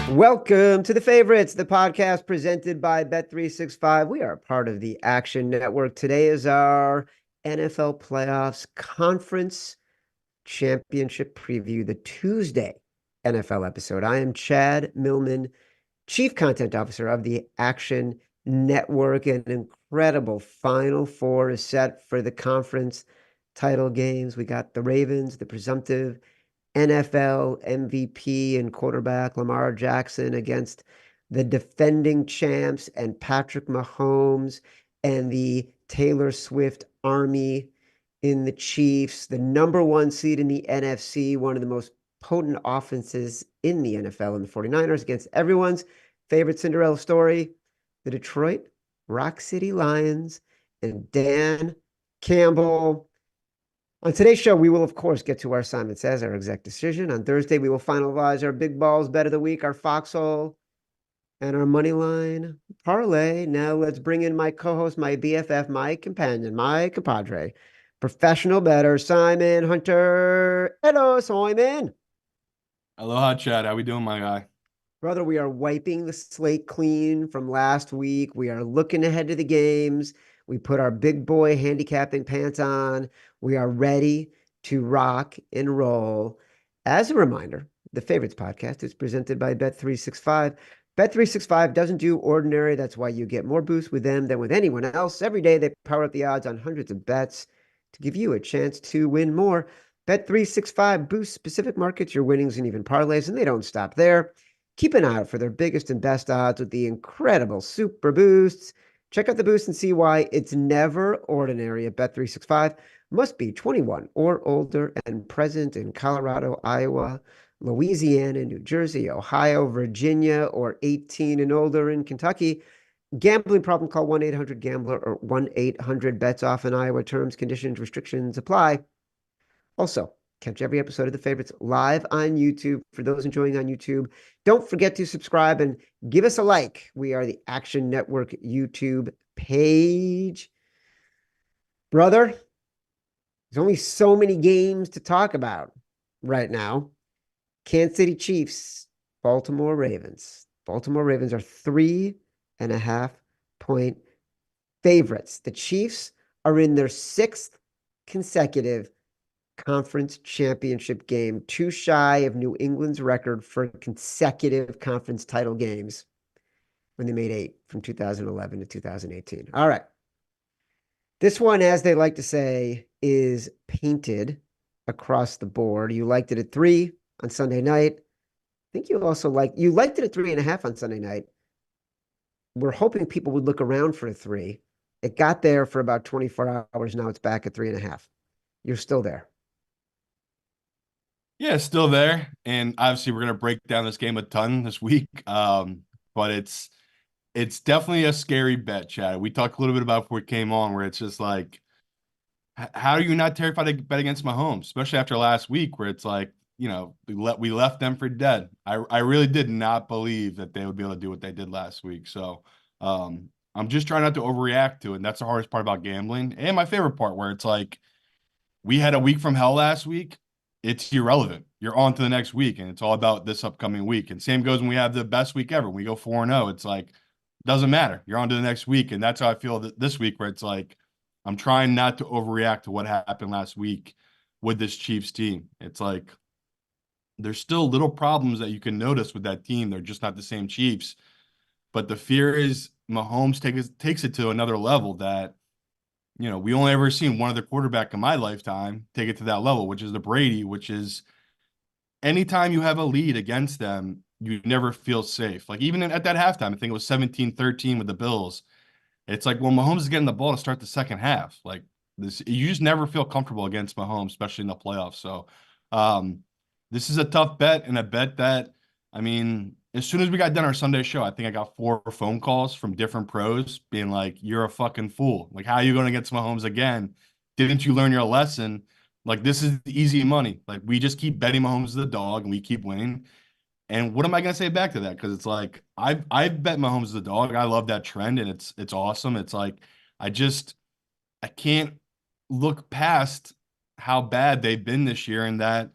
Welcome to The Favorites, the podcast presented by Bet365. We are part of the Action Network. Today is our NFL Playoffs Conference Championship preview, the Tuesday NFL episode. I am Chad Millman, Chief Content Officer of the Action Network. An incredible Final Four is set for the conference title games. We got the Ravens, the presumptive NFL MVP and quarterback Lamar Jackson against the defending champs and Patrick Mahomes and the Taylor Swift army in the Chiefs, the number one seed in the NFC, one of the most potent offenses in the NFL, and the 49ers against everyone's favorite Cinderella story, the Detroit Rock City Lions and Dan Campbell. On today's show, we will, of course, get to our Simon Says, our exec decision. On Thursday, we will finalize our Big Balls Bet of the Week, our Foxhole, and our Moneyline Parlay. Now let's bring in my co-host, my BFF, my companion, my compadre, professional bettor, Simon Hunter. Hello, Simon. Aloha, Chad. How we doing, my guy? Brother, we are wiping the slate clean from last week. We are looking ahead to the games. We put our big boy handicapping pants on. We are ready to rock and roll. As a reminder, the Favorites podcast is presented by Bet365. Bet365 doesn't do ordinary. That's why you get more boosts with them than with anyone else. Every day, they power up the odds on hundreds of bets to give you a chance to win more. Bet365 boosts specific markets, your winnings, and even parlays, and they don't stop there. Keep an eye out for their biggest and best odds with the incredible Super Boosts. Check out the boost and see why it's never ordinary at Bet365. Must be 21 or older and present in Colorado, Iowa, Louisiana, New Jersey, Ohio, Virginia, or 18 and older in Kentucky. Gambling problem, call 1-800-GAMBLER or 1-800-BETS-OFF in Iowa. Terms, conditions, restrictions apply. Also, catch every episode of The Favorites live on YouTube. For those enjoying on YouTube, don't forget to subscribe and give us a like. We are the Action Network YouTube page. Brother, there's only so many games to talk about right now. Kansas City Chiefs, Baltimore Ravens. Baltimore Ravens are 3.5-point favorites. The Chiefs are in their 6th consecutive conference championship game, too shy of New England's record for consecutive conference title games when they made 8 from 2011 to 2018. All right. This one, as they like to say, is painted across the board. You liked it at 3 on Sunday night. I think you liked it at 3.5 on Sunday night. We're hoping people would look around for a 3. It got there for about 24 hours. Now it's back at 3.5. You're still there. Yeah, still there. And obviously we're gonna break down this game a ton this week. But it's definitely a scary bet, Chad. We talked a little bit about before we came on, where it's just like, how are you not terrified to bet against Mahomes, especially after last week, where it's like, we left them for dead. I really did not believe that they would be able to do what they did last week. So I'm just trying not to overreact to it. And that's the hardest part about gambling. And my favorite part, where it's like, we had a week from hell last week. It's irrelevant. You're on to the next week, and it's all about this upcoming week. And same goes when we have the best week ever. When we go 4-0, it's like, doesn't matter. You're on to the next week. And that's how I feel this week, where it's like, I'm trying not to overreact to what happened last week with this Chiefs team. It's like, there's still little problems that you can notice with that team. They're just not the same Chiefs. But the fear is Mahomes takes it to another level that, we only ever seen one other quarterback in my lifetime take it to that level, which is the Brady, which is anytime you have a lead against them, you never feel safe. Like even at that halftime, I think it was 17-13 with the Bills. It's like, well, Mahomes is getting the ball to start the second half. Like this, you just never feel comfortable against Mahomes, especially in the playoffs. So this is a tough bet, and a bet that, as soon as we got done our Sunday show, I think I got 4 phone calls from different pros being like, you're a fucking fool. Like, how are you going against Mahomes again? Didn't you learn your lesson? Like, this is easy money. Like, we just keep betting Mahomes as the dog, and we keep winning. And what am I going to say back to that? Because it's like, I bet Mahomes as the dog. I love that trend, and it's awesome. It's like, I can't look past how bad they've been this year, and that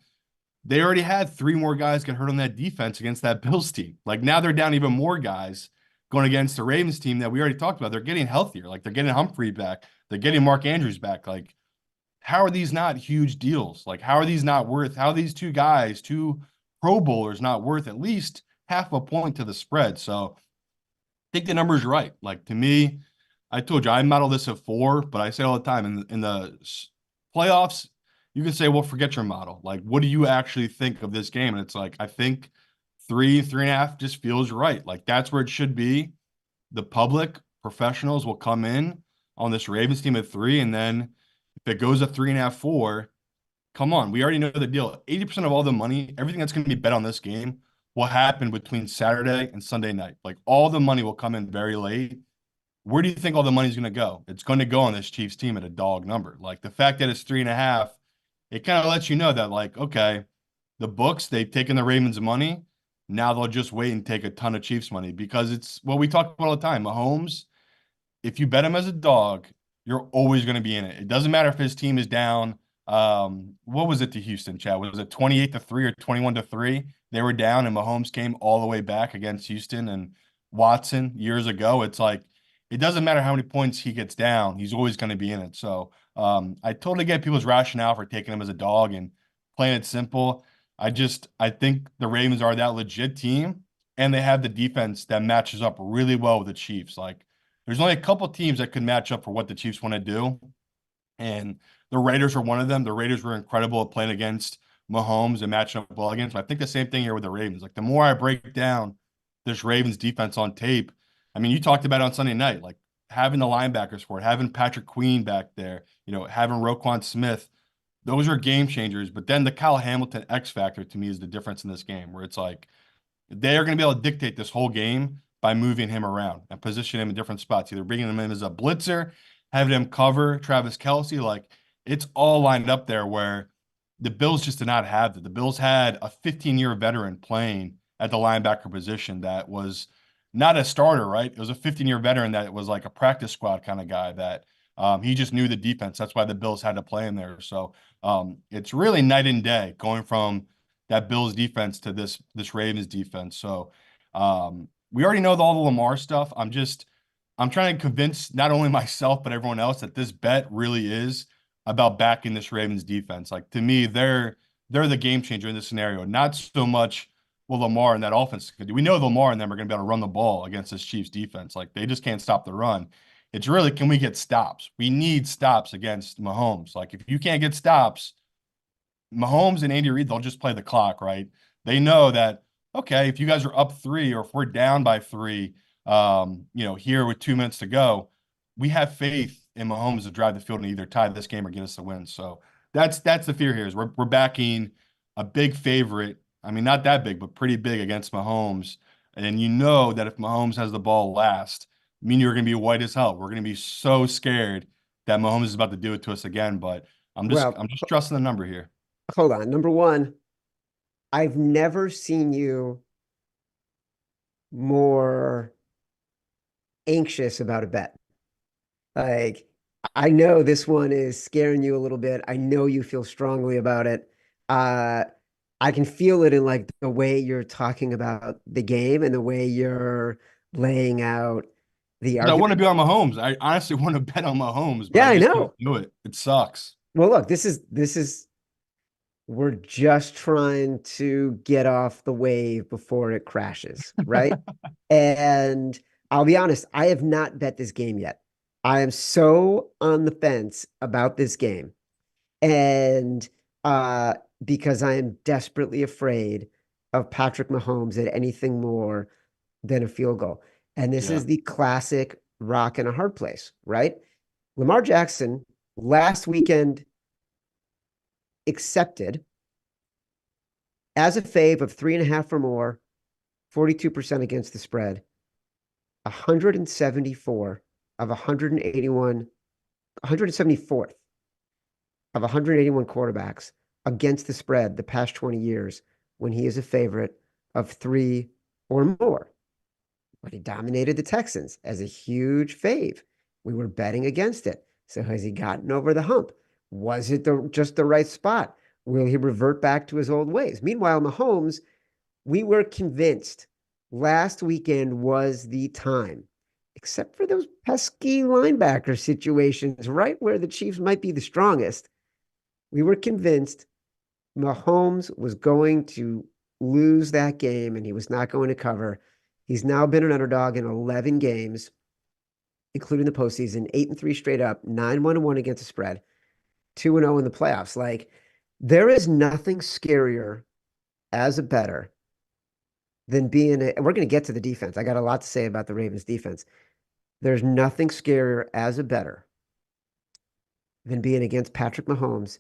they already had three more guys get hurt on that defense against that Bills team. Like now they're down even more guys going against the Ravens team that we already talked about. They're getting healthier. Like they're getting Humphrey back. They're getting Mark Andrews back. Like, how are these not huge deals? Like, how are these not worth, how are these two guys, two Pro Bowlers, not worth at least half a point to the spread? So I think the number is right. Like to me, I told you I model this at 4, but I say all the time in the playoffs, you can say, well, forget your model. Like, what do you actually think of this game? And it's like, I think 3.5 just feels right. Like that's where it should be. The public professionals will come in on this Ravens team at 3, and then if it goes at 3.5, 4, come on, we already know the deal. 80% of all the money, everything that's going to be bet on this game will happen between Saturday and Sunday night. Like all the money will come in very late. Where do you think all the money's going to go? It's going to go on this Chiefs team at a dog number. Like the fact that it's 3.5, it kind of lets you know that, like, okay, the books, they've taken the Ravens money. Now they'll just wait and take a ton of Chiefs money because it's what we talk about all the time. Mahomes, if you bet him as a dog, you're always going to be in it. It doesn't matter if his team is down. What was it to Houston, Chad? Was it 28-3 or 21-3? They were down and Mahomes came all the way back against Houston and Watson years ago. It's like, it doesn't matter how many points he gets down. He's always going to be in it. So I totally get people's rationale for taking him as a dog and playing it simple. I think the Ravens are that legit team and they have the defense that matches up really well with the Chiefs. Like, there's only a couple teams that could match up for what the Chiefs want to do. And the Raiders are one of them. The Raiders were incredible at playing against Mahomes and matching up well against him. I think the same thing here with the Ravens. Like the more I break down this Ravens defense on tape, I mean, you talked about it on Sunday night, like having the linebackers for it, having Patrick Queen back there, having Roquan Smith. Those are game changers. But then the Kyle Hamilton X factor to me is the difference in this game, where it's like they are going to be able to dictate this whole game by moving him around and position him in different spots, either bringing him in as a blitzer, having him cover Travis Kelce. Like it's all lined up there where the Bills just did not have that. The Bills had a 15-year veteran playing at the linebacker position that was not a starter, right? It was a 15-year veteran that was like a practice squad kind of guy that he just knew the defense. That's why the Bills had to play him there. So it's really night and day going from that Bills defense to this Ravens defense. So we already know all the Lamar stuff. I'm trying to convince not only myself but everyone else that this bet really is about backing this Ravens defense. Like to me, they're the game changer in this scenario. Not so much what Lamar and that offense could do. We know Lamar and them are going to be able to run the ball against this Chiefs defense. Like they just can't stop the run. It's really, can we get stops? We need stops against Mahomes. Like if you can't get stops, Mahomes and Andy Reid, they'll just play the clock, right? They know that, okay, if you guys are up 3 or if we're down by 3, here with 2 minutes to go, we have faith in Mahomes to drive the field and either tie this game or get us the win. So that's the fear here is we're backing a big favorite. I mean, not that big, but pretty big against Mahomes. And you know that if Mahomes has the ball last, I mean, you're going to be white as hell. We're going to be so scared that Mahomes is about to do it to us again. But I'm just trusting the number here. Hold on. Number one, I've never seen you more anxious about a bet. Like, I know this one is scaring you a little bit. I know you feel strongly about it. I can feel it in like the way you're talking about the game and the way you're laying out the I want to argument. be on Mahomes. I honestly want to bet on Mahomes, but Yeah, I I just can't know. do it. It sucks. Well, look, this is we're just trying to get off the wave before it crashes, right? And I'll be honest, I have not bet this game yet. I am so on the fence about this game. And because I am desperately afraid of Patrick Mahomes at anything more than a field goal. And this Yeah. is the classic rock and a hard place, right? Lamar Jackson last weekend accepted as a fave of 3.5 or more, 42% against the spread, 174 of 181, 174th of 181 quarterbacks against the spread the past 20 years when he is a favorite of 3 or more. But he dominated the Texans as a huge fave. We were betting against it. So has he gotten over the hump? Was it just the right spot? Will he revert back to his old ways? Meanwhile, Mahomes, we were convinced last weekend was the time, except for those pesky linebacker situations, right where the Chiefs might be the strongest. We were convinced Mahomes was going to lose that game and he was not going to cover. He's now been an underdog in 11 games, including the postseason, 8-3 straight up, 9-1-1 against the spread, 2-0 in the playoffs. Like, there is nothing scarier as a bettor than we're going to get to the defense. I got a lot to say about the Ravens defense. There's nothing scarier as a bettor than being against Patrick Mahomes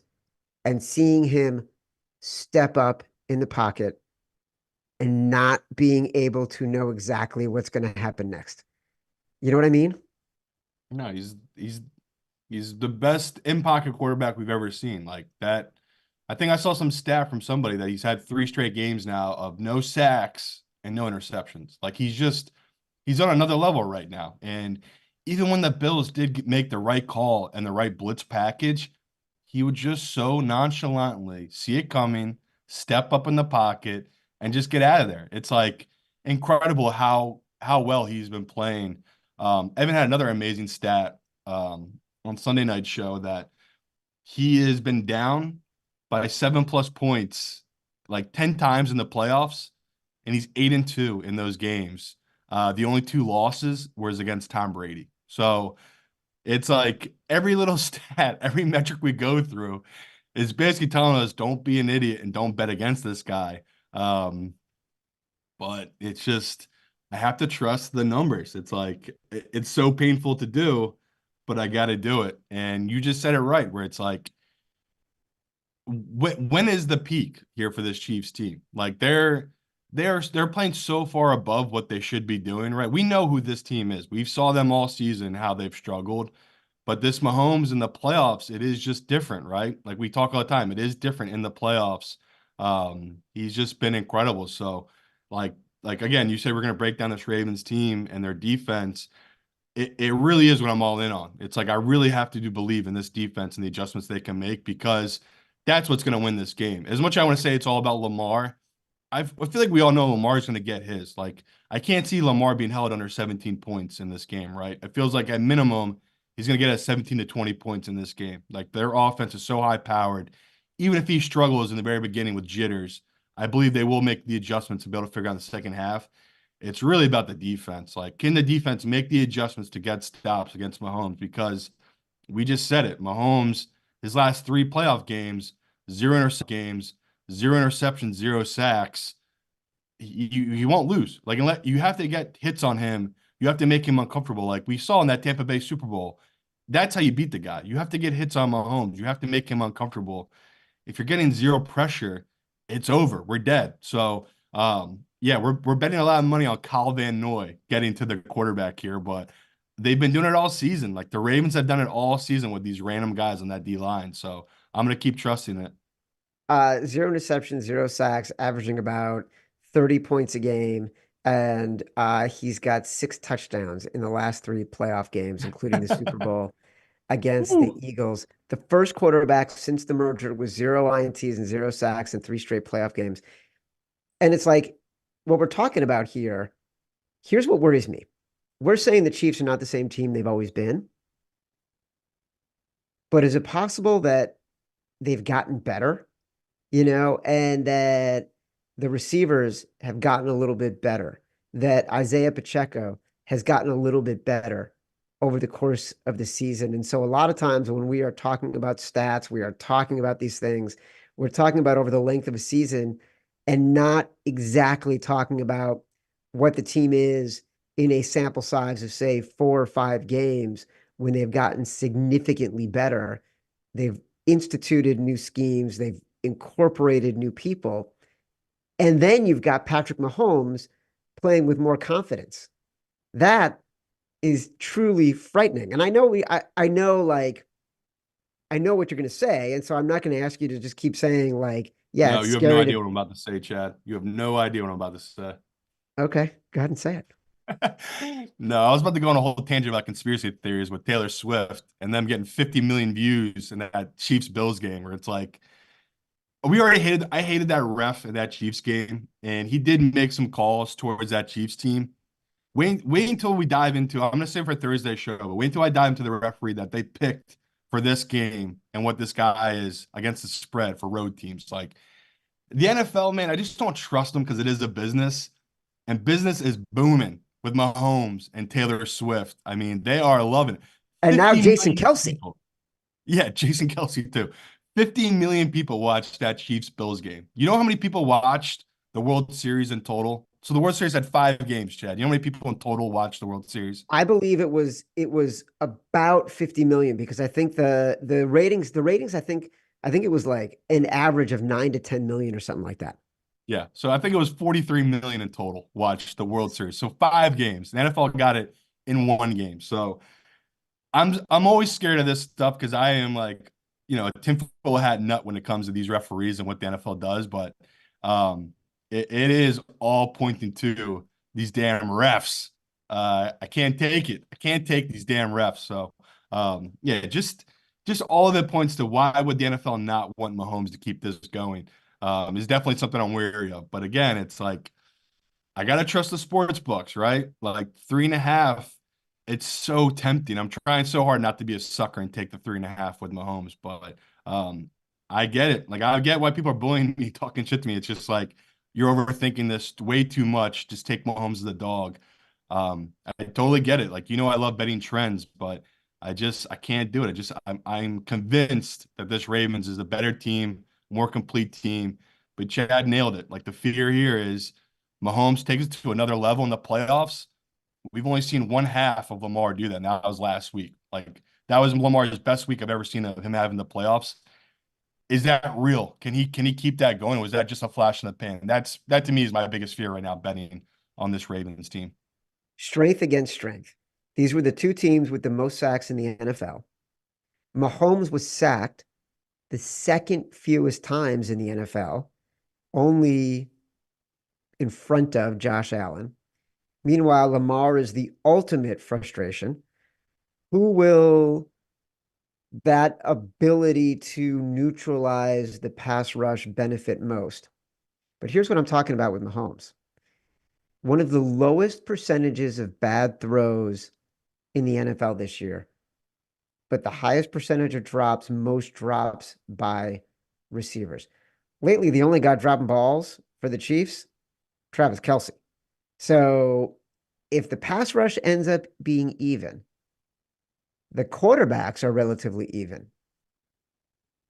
and seeing him step up in the pocket and not being able to know exactly what's going to happen next. You know what I mean? No, he's the best in-pocket quarterback we've ever seen. Like that, I think I saw some stat from somebody that he's had 3 straight games now of no sacks and no interceptions. Like he's on another level right now. And even when the Bills did make the right call and the right blitz package, he would just so nonchalantly see it coming, step up in the pocket, and just get out of there. It's like incredible how well he's been playing. Evan had another amazing stat on Sunday night show that he has been down by 7+ points like 10 times in the playoffs, and he's 8-2 in those games. The only 2 losses was against Tom Brady. So it's like every little stat, every metric we go through is basically telling us don't be an idiot and don't bet against this guy. But it's just I have to trust the numbers. It's like it's so painful to do, but I got to do it. And you just said it right, where it's like when is the peak here for this Chiefs team? Like they're playing so far above what they should be doing, right? We know who this team is. We've saw them all season how they've struggled, but this Mahomes in the playoffs, it is just different, right? Like we talk all the time, it is different in the playoffs. He's just been incredible. So, like again, you say we're gonna break down this Ravens team and their defense. It really is what I'm all in on. It's like I really have to do believe in this defense and the adjustments they can make because that's what's going to win this game. As much as I want to say it's all about Lamar, I feel like we all know Lamar's going to get his. Like I can't see Lamar being held under 17 points in this game, right? It feels like at minimum he's going to get us 17 to 20 points in this game. Like their offense is so high powered. Even if he struggles in the very beginning with jitters, I believe they will make the adjustments to be able to figure out the second half. It's really about the defense. Like, can the defense make the adjustments to get stops against Mahomes? Because we just said it. Mahomes, his last 3 playoff games, 0 interceptions, 0 sacks. You won't lose. Like, unless you have to get hits on him, you have to make him uncomfortable. Like we saw in that Tampa Bay Super Bowl. That's how you beat the guy. You have to get hits on Mahomes. You have to make him uncomfortable. If you're getting zero pressure, it's over. We're dead. So, yeah, we're betting a lot of money on Kyle Van Noy getting to the quarterback here, but they've been doing it all season. Like the Ravens have done it all season with these random guys on that D line. So I'm gonna keep trusting it. Zero interceptions, 0 sacks, averaging about 30 points a game. And he's got 6 touchdowns in the last 3 playoff games, including the Super Bowl against the Ooh. Eagles. The first quarterback since the merger with 0 INTs and 0 sacks in 3 straight playoff games. And it's like what we're talking about here. Here's what worries me. We're saying the Chiefs are not the same team they've always been, but is it possible that they've gotten better, and that the receivers have gotten a little bit better, that Isaiah Pacheco has gotten a little bit better over the course of the season? And so a lot of times when we are talking about stats, we are talking about these things, we're talking about over the length of a season and not exactly talking about what the team is in a sample size of, say, 4 or 5 games when they've gotten significantly better. They've instituted new schemes, they've incorporated new people. And then you've got Patrick Mahomes playing with more confidence. That is truly frightening. And I know I know I know what you're going to say, and so I'm not going to ask you to just keep saying like, yeah, No, it's you have no scary to. idea what I'm about to say, Chad. You have no idea what I'm about to say. Okay, go ahead and say it. No, I was about to go on a whole tangent about conspiracy theories with Taylor Swift and them getting 50 million views in that Chiefs Bills game where it's like I hated that ref in that Chiefs game, and he did make some calls towards that Chiefs team. Wait until we dive into, I'm gonna say for Thursday's show, but wait until I dive into the referee that they picked for this game and what this guy is against the spread for road teams. Like the NFL, man, I just don't trust them because it is a business, and business is booming with Mahomes and Taylor Swift. I mean, they are loving it. And now 50 Jason million Kelsey. people. Yeah, Jason Kelsey too. 15 million people watched that Chiefs Bills game. You know how many people watched the World Series in total? So the World Series had 5 games, Chad. You know how many people in total watched the World Series? I believe it was about 50 million because I think the ratings I think it was like an average of 9 to 10 million or something like that. Yeah. So I think it was 43 million in total watched the World Series. So 5 games. The NFL got it in 1 game. So I'm always scared of this stuff because I am like, a tinfoil hat nut when it comes to these referees and what the NFL does. But it is all pointing to these damn refs. I can't take it. I can't take these damn refs. So yeah, just all of it points to why would the NFL not want Mahomes to keep this going? Is definitely something I'm wary of. But again, it's like I gotta trust the sports books, right? Like 3.5. It's so tempting. I'm trying so hard not to be a sucker and take the 3.5 with Mahomes, but I get it. Like I get why people are bullying me, talking shit to me. It's just like you're overthinking this way too much. Just take Mahomes as the dog. I totally get it. Like I love betting trends, but I can't do it. I'm convinced that this Ravens is a better team, more complete team. But Chad nailed it. Like the fear here is Mahomes takes it to another level in the playoffs. We've only seen one half of Lamar do that. And that was last week. Like that was Lamar's best week I've ever seen of him having the playoffs. Is that real? Can he keep that going? Or was that just a flash in the pan? That to me is my biggest fear right now, betting on this Ravens team. Strength against strength. These were the two teams with the most sacks in the NFL. Mahomes was sacked the second fewest times in the NFL, only in front of Josh Allen. Meanwhile, Lamar is the ultimate frustration. Who will that ability to neutralize the pass rush benefit most? But here's what I'm talking about with Mahomes. One of the lowest percentages of bad throws in the NFL this year, but the highest percentage of drops, most drops by receivers. Lately, the only guy dropping balls for the Chiefs, Travis Kelsey. So if the pass rush ends up being even, the quarterbacks are relatively even.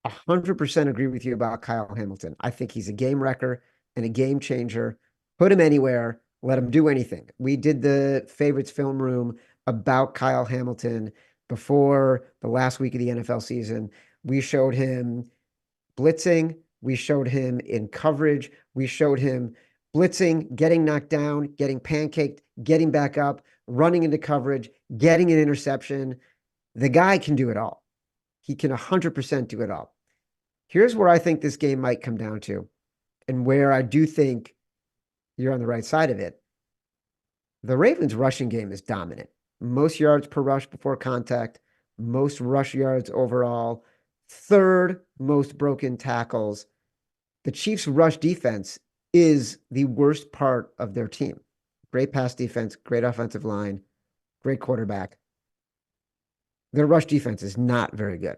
100% agree with you about Kyle Hamilton. I think he's a game wrecker and a game changer. Put him anywhere, let him do anything. We did the favorites film room about Kyle Hamilton before the last week of the NFL season. We showed him blitzing. We showed him in coverage. We showed him blitzing, getting knocked down, getting pancaked, getting back up, running into coverage, getting an interception. The guy can do it all. He can 100% do it all. Here's where I think this game might come down to, and where I do think you're on the right side of it. The Ravens' rushing game is dominant. Most yards per rush before contact, most rush yards overall, third most broken tackles. The Chiefs' rush defense is the worst part of their team. Great pass defense, great offensive line, great quarterback. Their rush defense is not very good.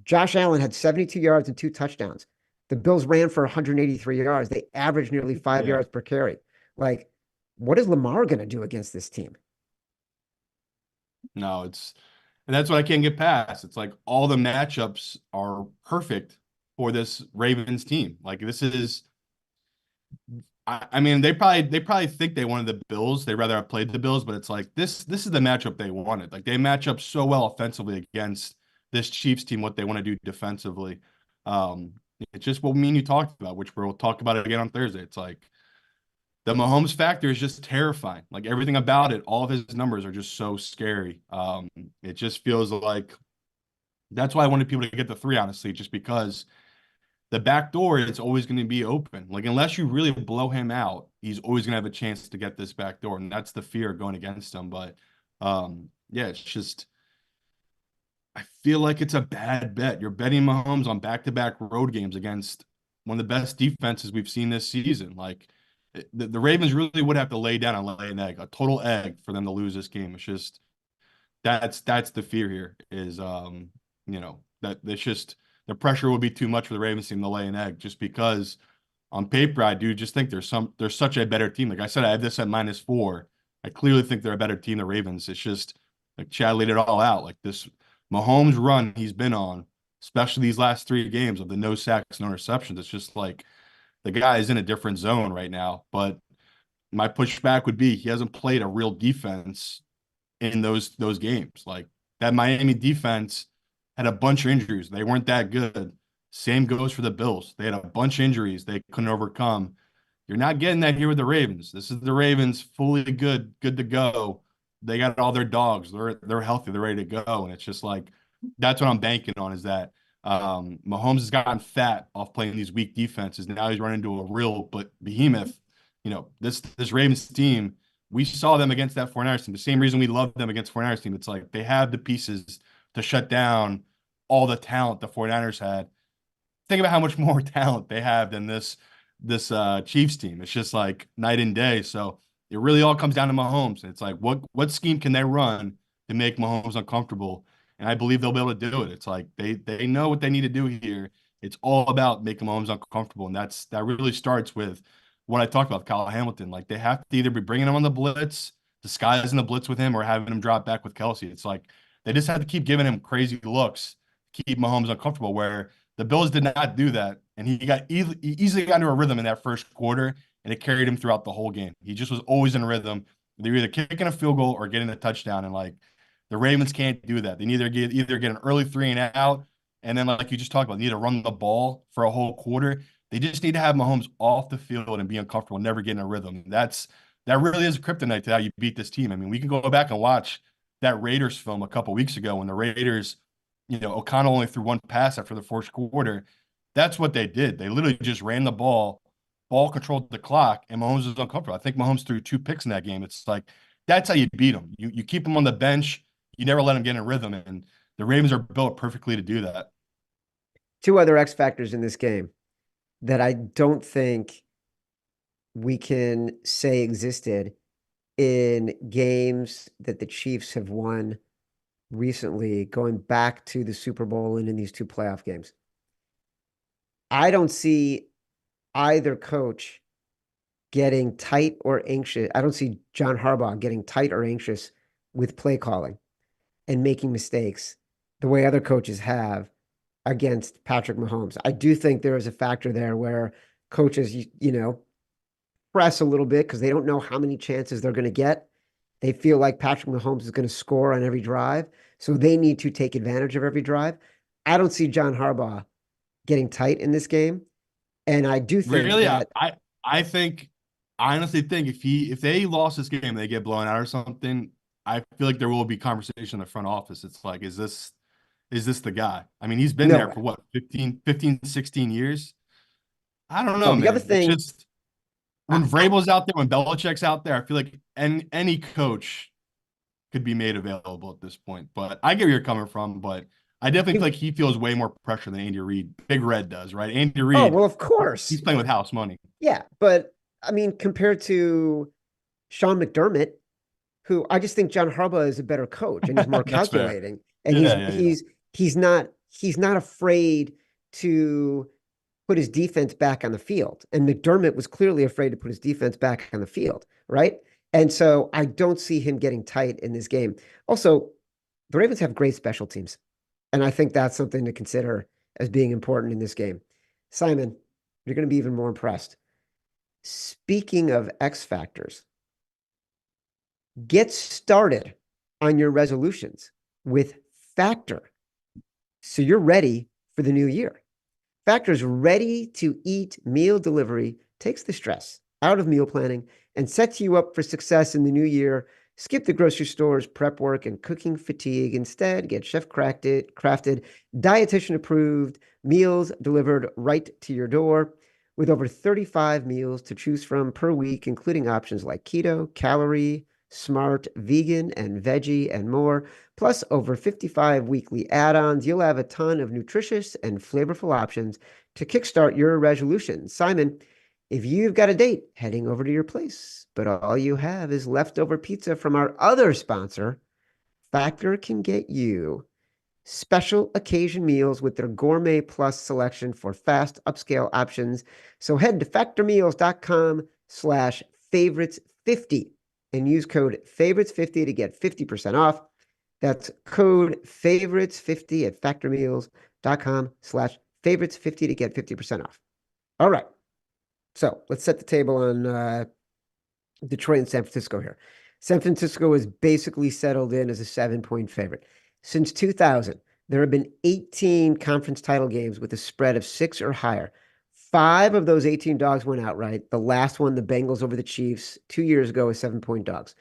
Josh Allen had 72 yards and 2 touchdowns. The Bills ran for 183 yards. They averaged nearly 5 yards per carry. Like, what is Lamar going to do against this team? No, and that's what I can't get past. It's like all the matchups are perfect for this Ravens team. Like this is I mean, they probably think they wanted the Bills. They'd rather have played the Bills, but it's like this is the matchup they wanted. Like they match up so well offensively against this Chiefs team, what they want to do defensively. Um, it's just what me and you talked about, which we'll talk about it again on Thursday. It's like the Mahomes factor is just terrifying. Like everything about it, all of his numbers are just so scary. It just feels like that's why I wanted people to get the 3, honestly, just because the back door is always going to be open. Like unless you really blow him out, he's always going to have a chance to get this back door, and that's the fear going against him. But yeah, it's just I feel like it's a bad bet. You're betting Mahomes on back-to-back road games against one of the best defenses we've seen this season. Like the Ravens really would have to lay down and lay an egg, a total egg for them to lose this game. It's just that's the fear here is that it's just the pressure will be too much for the Ravens team to lay an egg just because on paper I do just think there's such a better team. Like I said, I have this at -4. I clearly think they're a better team than the Ravens. It's just like Chad laid it all out. Like this Mahomes run he's been on, especially these last 3 games of the no sacks, no interceptions. It's just like the guy is in a different zone right now. But my pushback would be he hasn't played a real defense in those games. Like that Miami defense had a bunch of injuries. They weren't that good. Same goes for the Bills. They had a bunch of injuries they couldn't overcome. You're not getting that here with the Ravens. This is the Ravens fully good to go. They got all their dogs. They're healthy. They're ready to go. And it's just like that's what I'm banking on is that Mahomes has gotten fat off playing these weak defenses. Now he's running into a real but behemoth. This Ravens team, we saw them against that 49ers team. The same reason we love them against 49ers team. It's like they have the pieces to shut down all the talent the 49ers had. Think about how much more talent they have than this Chiefs team. It's just like night and day. So it really all comes down to Mahomes. It's like what scheme can they run to make Mahomes uncomfortable? And I believe they'll be able to do it. It's like they know what they need to do here. It's all about making Mahomes uncomfortable, and that really starts with what I talked about, Kyle Hamilton. Like they have to either be bringing him on the blitz, disguising the blitz with him, or having him drop back with Kelsey. It's like they just have to keep giving him crazy looks, keep Mahomes uncomfortable. Where the Bills did not do that, and he easily got into a rhythm in that first quarter, and it carried him throughout the whole game. He just was always in rhythm. They're either kicking a field goal or getting a touchdown, and like the Ravens can't do that. They need to either get an early 3-and-out, and then like you just talked about, need to run the ball for a whole quarter. They just need to have Mahomes off the field and be uncomfortable, never get in a rhythm. That really is a kryptonite to how you beat this team. I mean, we can go back and watch that Raiders film a couple weeks ago when the Raiders, O'Connell only threw one pass after the first quarter. That's what they did. They literally just ran the ball controlled the clock, and Mahomes was uncomfortable. I think Mahomes threw 2 picks in that game. It's like that's how you beat them. You keep them on the bench. You never let them get in rhythm, and the Ravens are built perfectly to do that. 2 other X factors in this game that I don't think we can say existed in games that the Chiefs have won recently, going back to the Super Bowl and in these 2 playoff games. I don't see either coach getting tight or anxious. I don't see John Harbaugh getting tight or anxious with play calling and making mistakes the way other coaches have against Patrick Mahomes. I do think there is a factor there where coaches, press a little bit because they don't know how many chances they're going to get. They feel like Patrick Mahomes is going to score on every drive, so they need to take advantage of every drive. I don't see John Harbaugh getting tight in this game, and I do think Really, that I honestly think if they lost this game, they get blown out or something. I feel like there will be conversation in the front office. It's like, is this the guy? I mean, he's been no there way. for what, 16 years? I don't know, No, the other man. It's thing, just I, when Vrabel's out there, when Belichick's out there, I feel like any coach could be made available at this point. But I get where you're coming from, but I definitely feel like he feels way more pressure than Andy Reid. Big Red does, right? Andy oh, Reid, well, of course. he's playing with house money. Yeah, but I mean, compared to Sean McDermott, who I just think John Harbaugh is a better coach and he's more That's fair. calculating, and Yeah, yeah, yeah. he's not afraid to put his defense back on the field. And McDermott was clearly afraid to put his defense back on the field, right? And so I don't see him getting tight in this game. Also, the Ravens have great special teams, and I think that's something to consider as being important in this game. Simon, you're going to be even more impressed. Speaking of X factors, get started on your resolutions with Factor so you're ready for the new year. Factor's ready to eat meal delivery takes the stress out of meal planning and sets you up for success in the new year. Skip the grocery store's prep work and cooking fatigue. Instead, get chef crafted, dietitian approved meals delivered right to your door with over 35 meals to choose from per week, including options like keto, calorie, smart, vegan, and veggie, and more. Plus, over 55 weekly add-ons. You'll have a ton of nutritious and flavorful options to kickstart your resolution. Simon, if you've got a date heading over to your place, but all you have is leftover pizza from our other sponsor, Factor can get you special occasion meals with their Gourmet Plus selection for fast upscale options. So head to factormeals.com/favorites50 and use code favorites50 to get 50% off. That's code favorites50 at factormeals.com/favorites50 to get 50% off. All right. So let's set the table on Detroit and San Francisco here. San Francisco is basically settled in as a 7-point favorite. Since 2000, there have been 18 conference title games with a spread of 6 or higher. 5 of those 18 dogs went outright. The last one, the Bengals over the Chiefs, 2 years ago, was 7-point dogs.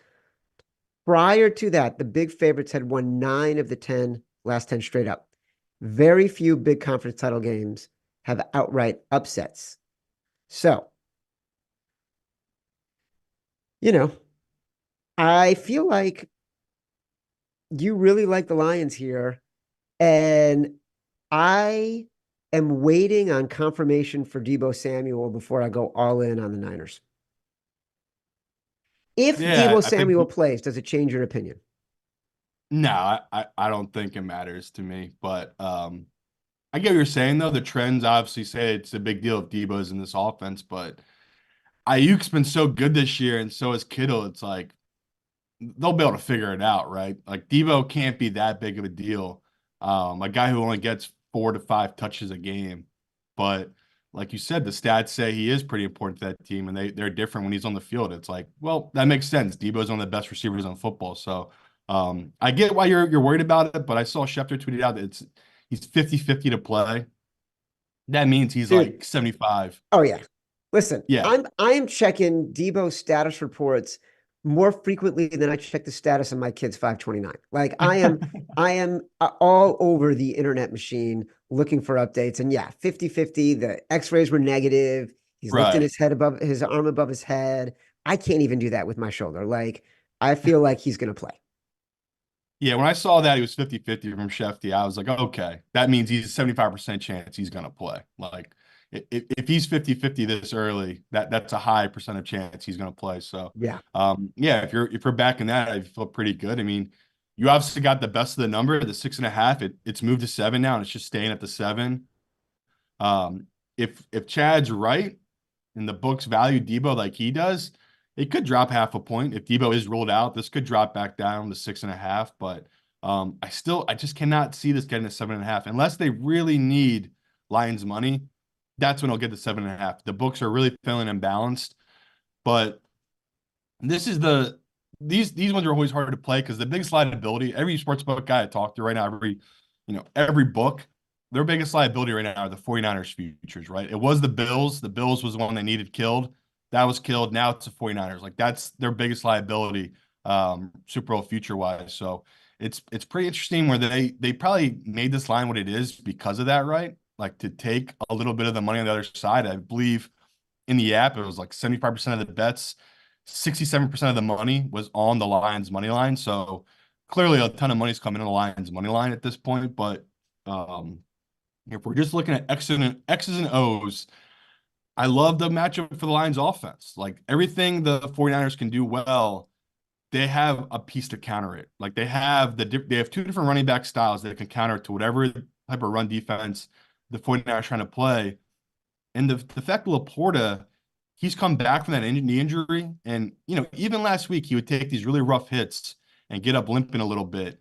Prior to that, the big favorites had won 9 of the last 10 straight up. Very few big conference title games have outright upsets. So, I feel like you really like the Lions here, and I am waiting on confirmation for Deebo Samuel before I go all in on the Niners. If Yeah, Deebo I think Samuel plays, does it change your opinion? no, I don't think it matters to me. But I get what you're saying though. The trends obviously say it's a big deal if Debo's in this offense, but Ayuk's been so good this year, and so is Kittle. It's like they'll be able to figure it out, right? Like Debo can't be that big of a deal. A guy who only gets 4 to 5 touches a game, but like you said, the stats say he is pretty important to that team, and they're different when he's on the field. It's like, well, that makes sense. Debo's one of the best receivers on football, so I get why you're worried about it. But I saw Schefter tweeted out that he's 50-50 to play. That means he's Dude. like 75. Oh yeah. Listen, Yeah. I'm checking Deebo status reports more frequently than I check the status of my kid's 529. Like I am all over the internet machine looking for updates. And yeah, 50-50, the x-rays were negative. He's lifting Right. his arm above his head. I can't even do that with my shoulder. Like I feel like he's going to play. Yeah, when I saw that he was 50-50 from Shefty, I was like, okay, that means he's a 75% chance he's going to play. Like, if he's 50-50 this early, that's a high percentage chance he's going to play. So, Yeah. yeah, if you're backing that, I feel pretty good. I mean, you obviously got the best of the number, the 6.5. It's moved to 7 now, and it's just staying at the 7. If Chad's right and the books value Debo like he does, it could drop half a point. If Debo is ruled out, this could drop back down to 6.5. But I just cannot see this getting to 7.5 unless they really need Lions money. That's when I'll get to 7.5. The books are really feeling imbalanced, but this is these ones are always hard to play because the biggest liability, every sportsbook guy I talk to right now, every book, their biggest liability right now are the 49ers futures, right? It was the Bills. The Bills was the one they needed killed. That was killed. Now it's the 49ers. Like that's their biggest liability, Super Bowl future wise. So it's pretty interesting where they probably made this line what it is because of that, right? Like to take a little bit of the money on the other side. I believe in the app it was like 75% of the bets, 67% of the money was on the Lions money line. So clearly a ton of money's coming in the Lions money line at this point. But if we're just looking at X's and O's, I love the matchup for the Lions offense. Like everything the 49ers can do well, they have a piece to counter it. Like they have 2 different running back styles that can counter it to whatever type of run defense the 49ers trying to play. And the fact that Laporta, he's come back from that knee injury. And, even last week, he would take these really rough hits and get up limping a little bit.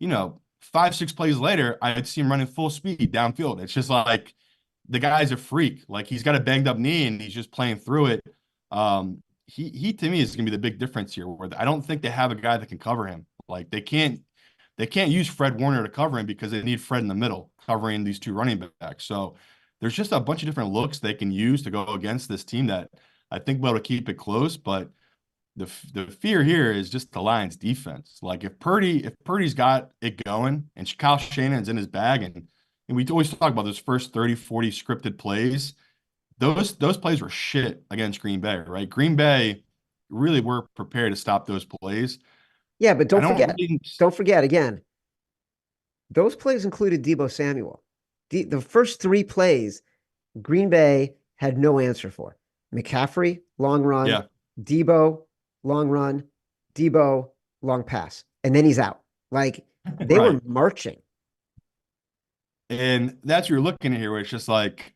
5, 6 plays later, I'd see him running full speed downfield. It's just like the guy's a freak. Like he's got a banged up knee and he's just playing through it. He to me is going to be the big difference here. Where I don't think they have a guy that can cover him. Like they can't use Fred Warner to cover him because they need Fred in the middle covering these 2 running backs. So there's just a bunch of different looks they can use to go against this team that I think will be able to keep it close. But the fear here is just the Lions defense. Like if Purdy's got it going and Kyle Shanahan's in his bag and we always talk about those first 30, 40 scripted plays. Those plays were shit against Green Bay, right? Green Bay really were prepared to stop those plays. Yeah, but I don't really. don't forget again, those plays included Debo Samuel. The first three plays, Green Bay had no answer for. McCaffrey, long run, Yeah, Debo, long run, Debo, long pass. And then he's out. Like they were right. marching. And that's what you're looking at here, where it's just like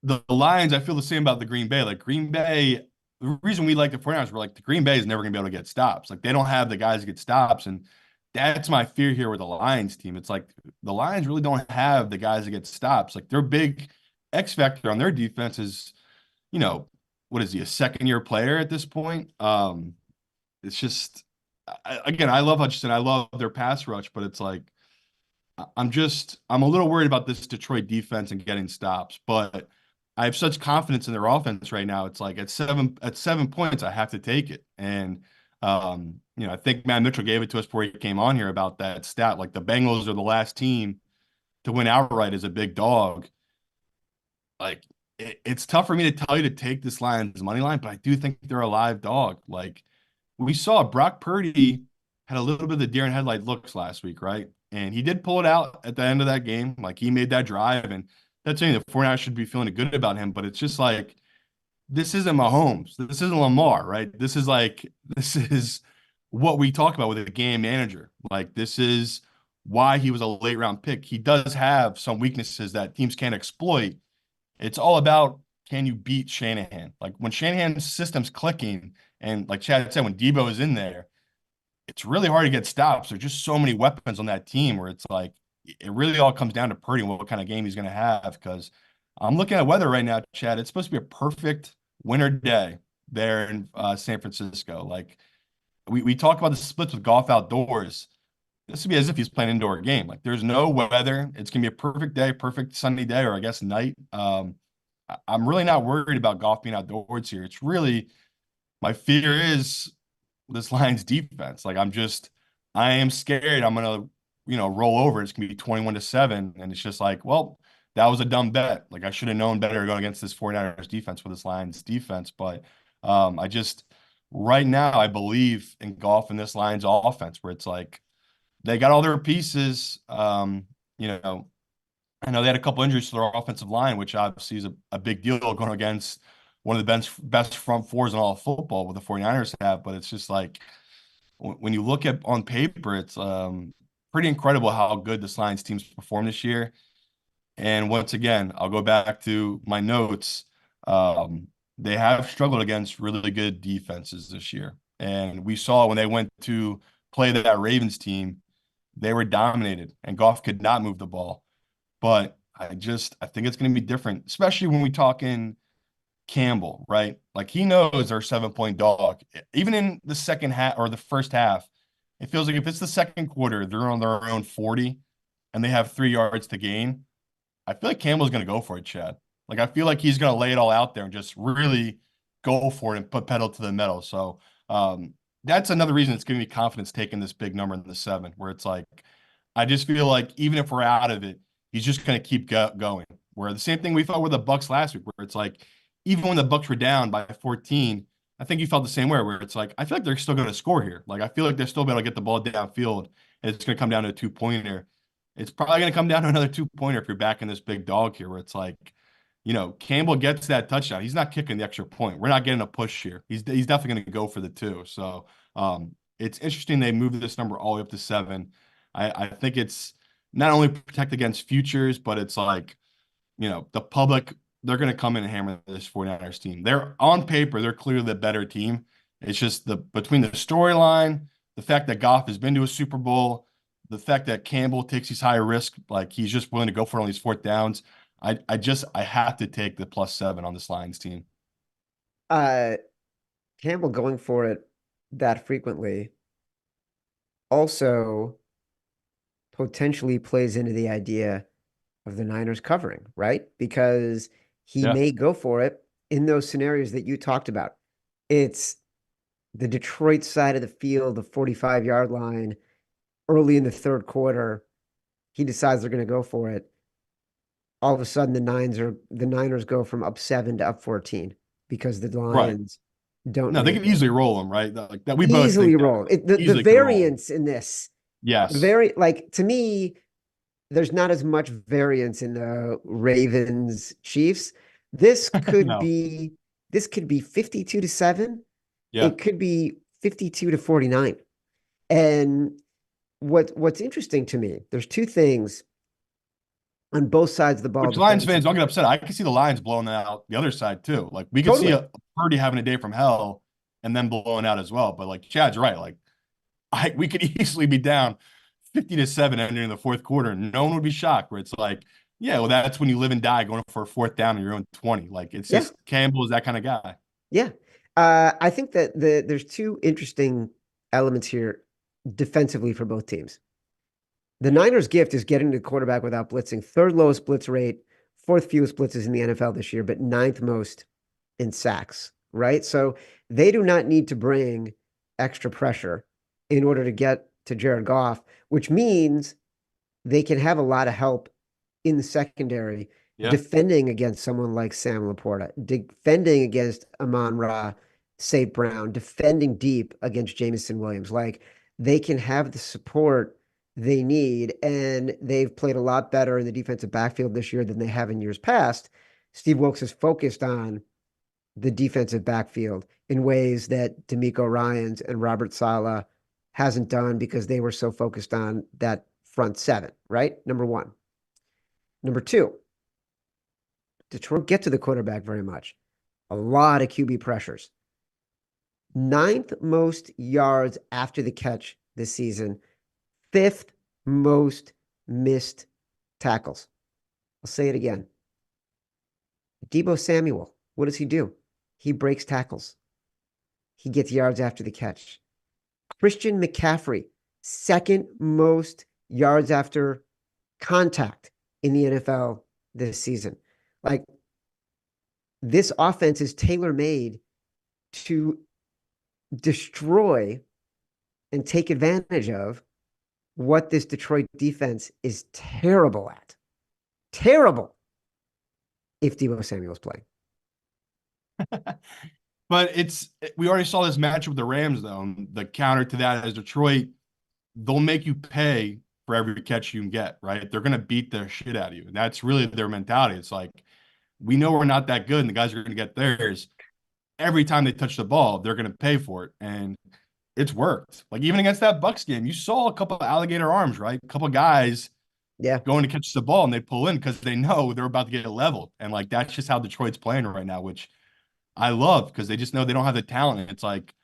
the Lions. I feel the same about the Green Bay. Like Green Bay, the reason we like the 49ers, we're like the Green Bay is never going to be able to get stops. Like they don't have the guys to get stops. And that's my fear here with the Lions team. It's like the Lions really don't have the guys to get stops. Like their big X factor on their defense is, you know, what is he, a second year player at this point? It's just, again, I love Hutchinson. I love their pass rush, but it's like, I'm a little worried about this Detroit defense and getting stops, but I have such confidence in their offense right now. It's like at 7 points, I have to take it. And I think Matt Mitchell gave it to us before he came on here about that stat. Like the Bengals are the last team to win outright as a big dog. Like it's tough for me to tell you to take this Lions money line, but I do think they're a live dog. Like we saw Brock Purdy had a little bit of the deer in headlight looks last week, right? And he did pull it out at the end of that game. Like he made that drive, and that's saying the 49ers should be feeling good about him. But it's just like this isn't Mahomes. This isn't Lamar, right? This is what we talk about with a game manager. Like this is why he was a late round pick. He does have some weaknesses that teams can't exploit. It's all about, can you beat Shanahan? Like when Shanahan's system's clicking, and like Chad said, when Debo is in there, it's really hard to get stops. There's just so many weapons on that team where it's like it really all comes down to Purdy and what kind of game he's going to have. Because I'm looking at weather right now, Chad. It's supposed to be a perfect winter day there in San Francisco. Like we talk about the splits with golf outdoors. This would be as if he's playing an indoor game. Like there's no weather. It's gonna be a perfect day, perfect sunny day, or I guess night. I'm really not worried about golf being outdoors here. It's really my fear is this Lions defense. Like I am scared I'm gonna, roll over. It's gonna be 21-7. And it's just like, well, that was a dumb bet. Like I should have known better going against this 49ers defense with this Lions defense. But I just right now I believe in golf in this Lions offense where it's like they got all their pieces. You know, I know they had a couple injuries to their offensive line, which obviously is a big deal going against one of the best front fours in all of football, what the 49ers have. But it's just like when you look at on paper, it's pretty incredible how good this Lions team's performed this year. And once again, I'll go back to my notes. They have struggled against really good defenses this year. And we saw when they went to play that Ravens team, they were dominated and Goff could not move the ball. But I think it's going to be different, especially when we talk in Campbell, right? Like he knows they're 7 point dog. Even in the second half or the first half, it feels like if it's the second quarter, they're on their own 40 and they have 3 yards to gain. I feel like Campbell's going to go for it, Chad. Like I feel like he's going to lay it all out there and just really go for it and put pedal to the metal. So that's another reason it's giving me confidence taking this big number in the 7, where it's like I just feel like even if we're out of it, he's just going to keep going. Where the same thing we felt with the Bucks last week, where it's like even when the Bucks were down by 14, I think you felt the same way. Where it's like I feel like they're still going to score here. Like I feel like they're still able to get the ball downfield, and it's going to come down to a 2 pointer. It's probably going to come down to another 2 pointer if you're backing this big dog here, where it's like, Campbell gets that touchdown. He's not kicking the extra point. We're not getting a push here. He's definitely going to go for the 2. So it's interesting they moved this number all the way up to 7. I think it's not only protect against futures, but it's like, the public, they're going to come in and hammer this 49ers team. They're on paper, they're clearly the better team. It's just between the storyline, the fact that Goff has been to a Super Bowl, the fact that Campbell takes these higher risk, like he's just willing to go for all these fourth downs. I have to take the +7 on this Lions team. Uh, Campbell going for it that frequently also potentially plays into the idea of the Niners covering, right? Because he Yeah, may go for it in those scenarios that you talked about. It's the Detroit side of the field, the 45-yard line, early in the third quarter. He decides they're going to go for it. All of a sudden, the Niners go from up 7 to up 14 because the right. Lions don't No, they rate can good. easily roll them, right? Like that, we both Easily think that roll. The easily could roll 'em. variance in this, Yes. very like to me, there's not as much variance in the Ravens Chiefs. This could No. be this could be 52-7. Yeah. It could be 52-49. And what's interesting to me, there's two things on both sides of the ball Which Lions fans don't get defensively. upset. I can see the Lions blowing out the other side too. Like we could see Totally. a Purdy having a day from hell and then blowing out as well. But like Chad's right. Like we could easily be down 50-7 entering the fourth quarter, and no one would be shocked. Where it's like, yeah, well, that's when you live and die going for a fourth down in your own 20. Like it's Yeah. just Campbell is that kind of guy. Yeah. I think that there's two interesting elements here defensively for both teams. The Niners' gift is getting the quarterback without blitzing. Third lowest blitz rate, fourth fewest blitzes in the NFL this year, but ninth most in sacks, right? So they do not need to bring extra pressure in order to get to Jared Goff, which means they can have a lot of help in the secondary Yeah. defending against someone like Sam Laporta, defending against Amon-Ra, St. Brown, defending deep against Jameson Williams. Like they can have the support they need, and they've played a lot better in the defensive backfield this year than they have in years past. Steve Wilkes is focused on the defensive backfield in ways that D'Amico Ryans and Robert Saleh hasn't done because they were so focused on that front seven, right? Number one. Number two, Detroit get to the quarterback very much. A lot of QB pressures. Ninth most yards after the catch this season. Fifth most missed tackles. I'll say it again. Deebo Samuel, what does he do? He breaks tackles. He gets yards after the catch. Christian McCaffrey, second most yards after contact in the NFL this season. Like this offense is tailor-made to destroy and take advantage of what this Detroit defense is terrible at. Terrible if Deebo Samuel's playing. But we already saw this matchup with the Rams, though. And the counter to that is Detroit, they'll make you pay for every catch you can get, right? They're going to beat the shit out of you. And that's really their mentality. It's like, we know we're not that good, and the guys are going to get theirs. Every time they touch the ball, they're going to pay for it. And it's worked. Like, even against that Bucks game, you saw a couple of alligator arms, right? A couple of guys Yeah. going to catch the ball, and they pull in because they know they're about to get it leveled. And, like, that's just how Detroit's playing right now, which I love because they just know they don't have the talent. And it's like,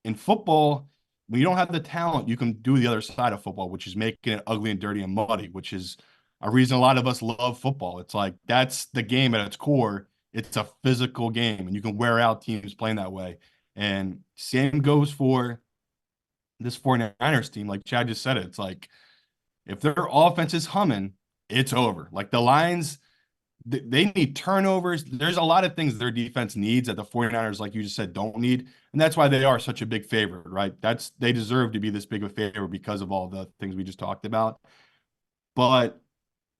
in football, when you don't have the talent, you can do the other side of football, which is making it ugly and dirty and muddy, which is a reason a lot of us love football. It's like that's the game at its core. It's a physical game, and you can wear out teams playing that way. And same goes for this 49ers team. Like Chad just said it. It's like if their offense is humming, it's over. Like the Lions, they need turnovers. There's a lot of things their defense needs that the 49ers, like you just said, don't need. And that's why they are such a big favorite, right? They deserve to be this big of a favorite because of all the things we just talked about. But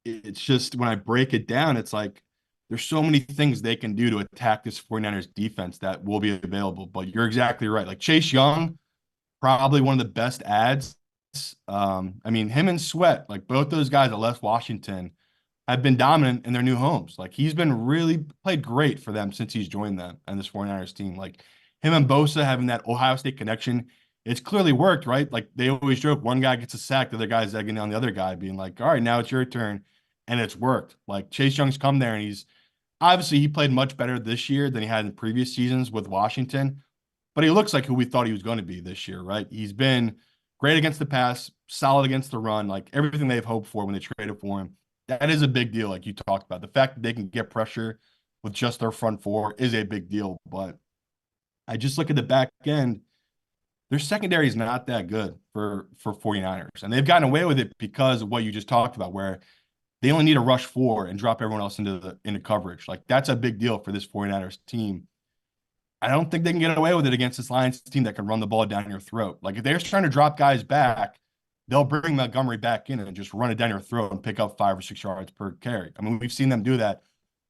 it's just when I break it down, it's like there's so many things they can do to attack this 49ers defense that will be available. But you're exactly right. Like Chase Young, probably one of the best ads. I mean, him and Sweat, like both those guys that left Washington, have been dominant in their new homes. Like he's been really played great for them since he's joined them and this 49ers team. Like him and Bosa having that Ohio State connection, it's clearly worked, right? Like they always joke, one guy gets a sack, the other guy's egging on the other guy, being like, all right, now it's your turn. And it's worked. Like Chase Young's come there and he's obviously he played much better this year than he had in previous seasons with Washington, but he looks like who we thought he was going to be this year, right? He's been great against the pass, solid against the run, like everything they've hoped for when they traded for him. That is a big deal, like you talked about. The fact that they can get pressure with just their front four is a big deal. But I just look at the back end. Their secondary is not that good for 49ers. And they've gotten away with it because of what you just talked about, where they only need to rush four and drop everyone else into coverage. Like that's a big deal for this 49ers team. I don't think they can get away with it against this Lions team that can run the ball down your throat. Like if they're trying to drop guys back, they'll bring Montgomery back in and just run it down your throat and pick up 5 or 6 yards per carry. I mean, we've seen them do that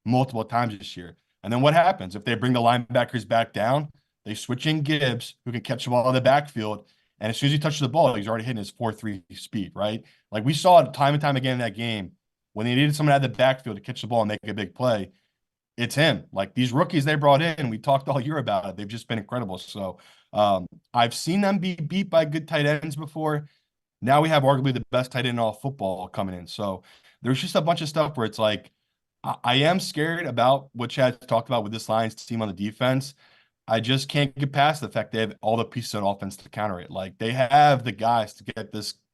multiple times this year. And then what happens if they bring the linebackers back down? They switch in Gibbs, who can catch the ball in the backfield. And as soon as he touches the ball, he's already hitting his 4.3 speed, right? Like we saw it time and time again in that game when they needed someone out of the backfield to catch the ball and make a big play. It's him. Like these rookies they brought in, we talked all year about it. They've just been incredible. So I've seen them be beat by good tight ends before. Now we have arguably the best tight end in all football coming in. So there's just a bunch of stuff where it's like, I am scared about what Chad talked about with this Lions team on the defense. I just can't get past the fact they have all the pieces on offense to counter it. Like they have the guys to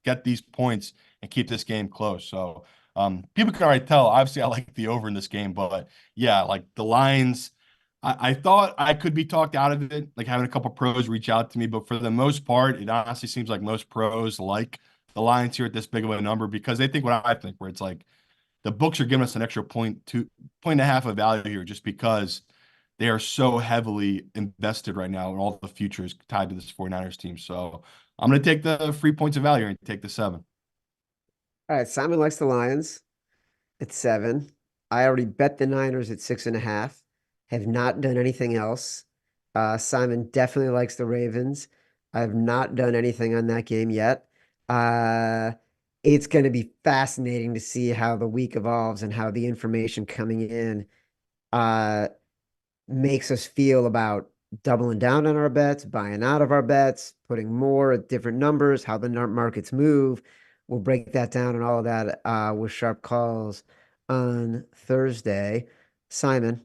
get these points and keep this game close. So people can already tell. Obviously, I like the over in this game, but yeah, like the Lions, I thought I could be talked out of it, like having a couple pros reach out to me, but for the most part, it honestly seems like most pros like the Lions here at this big of a number because they think what I think, where it's like the books are giving us an extra point and a half of value here just because they are so heavily invested right now in all the futures tied to this 49ers team. So I'm going to take the 3 points of value and take the 7. All right, Simon likes the Lions at 7. I already bet the Niners at 6.5. Have not done anything else. Simon definitely likes the Ravens. I have not done anything on that game yet. It's going to be fascinating to see how the week evolves and how the information coming in makes us feel about doubling down on our bets, buying out of our bets, putting more at different numbers, how the markets move. We'll break that down and all of that with sharp calls on Thursday. Simon,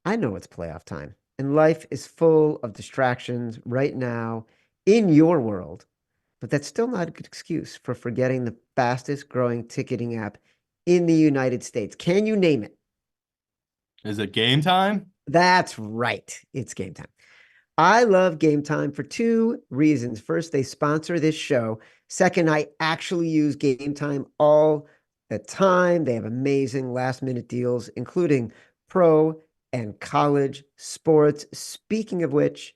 I know it's playoff time, and life is full of distractions right now in your world, but that's still not a good excuse for forgetting the fastest growing ticketing app in the United States. Can you name it? Is it game time? That's right. It's Game Time. I love Game Time for 2 reasons. First, they sponsor this show. Second, I actually use Game Time all the time. They have amazing last minute deals, including pro and college sports. Speaking of which,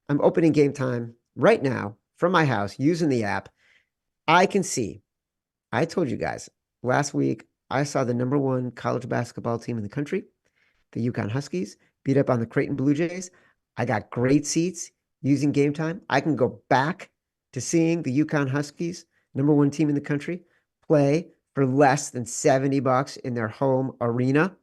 I'm opening Game Time right now from my house using the app. I can see, I told you guys last week, I saw the #1 college basketball team in the country, the UConn Huskies, beat up on the Creighton Blue Jays. I got great seats using Game Time. I can go back to seeing the UConn Huskies, #1 team in the country, play for less than $70 in their home arena.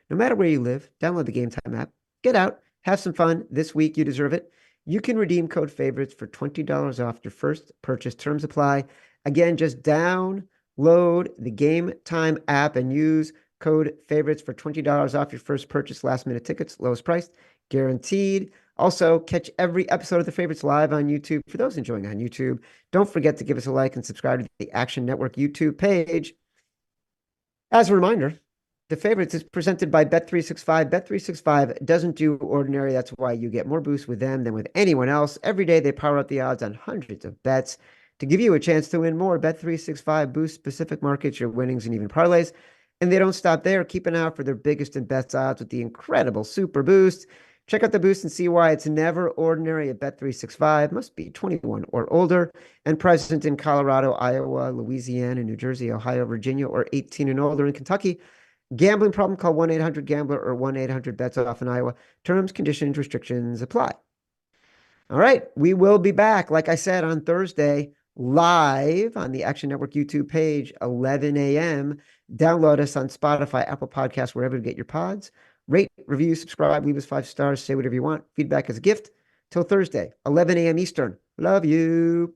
No matter where you live, download the Game Time app. Get out, have some fun this week. You deserve it. You can redeem code favorites for $20 off your first purchase. Terms apply. Again, just download the Game Time app and use code favorites for $20 off your first purchase. Last minute tickets, lowest price, guaranteed. Also, catch every episode of The Favorites live on YouTube. For those enjoying on YouTube, don't forget to give us a like and subscribe to the Action Network YouTube page. As a reminder, The Favorites is presented by Bet365. Bet365 doesn't do ordinary. That's why you get more boosts with them than with anyone else. Every day, they power up the odds on hundreds of bets to give you a chance to win more. Bet365 boosts specific markets, your winnings, and even parlays. And they don't stop there. Keep an eye out for their biggest and best odds with the incredible Super Boost. Check out the boost and see why it's never ordinary at Bet365. Must be 21 or older and present in Colorado, Iowa, Louisiana, New Jersey, Ohio, Virginia, or 18 and older in Kentucky. Gambling problem? Call 1-800-GAMBLER or 1-800-BETS-OFF in Iowa. Terms, conditions, restrictions apply. All right, we will be back, like I said, on Thursday, live on the Action Network YouTube page, 11 a.m. Download us on Spotify, Apple Podcasts, wherever you get your pods. Rate, review, subscribe, leave us 5 stars, say whatever you want. Feedback is a gift. Till Thursday, 11 a.m. Eastern. Love you.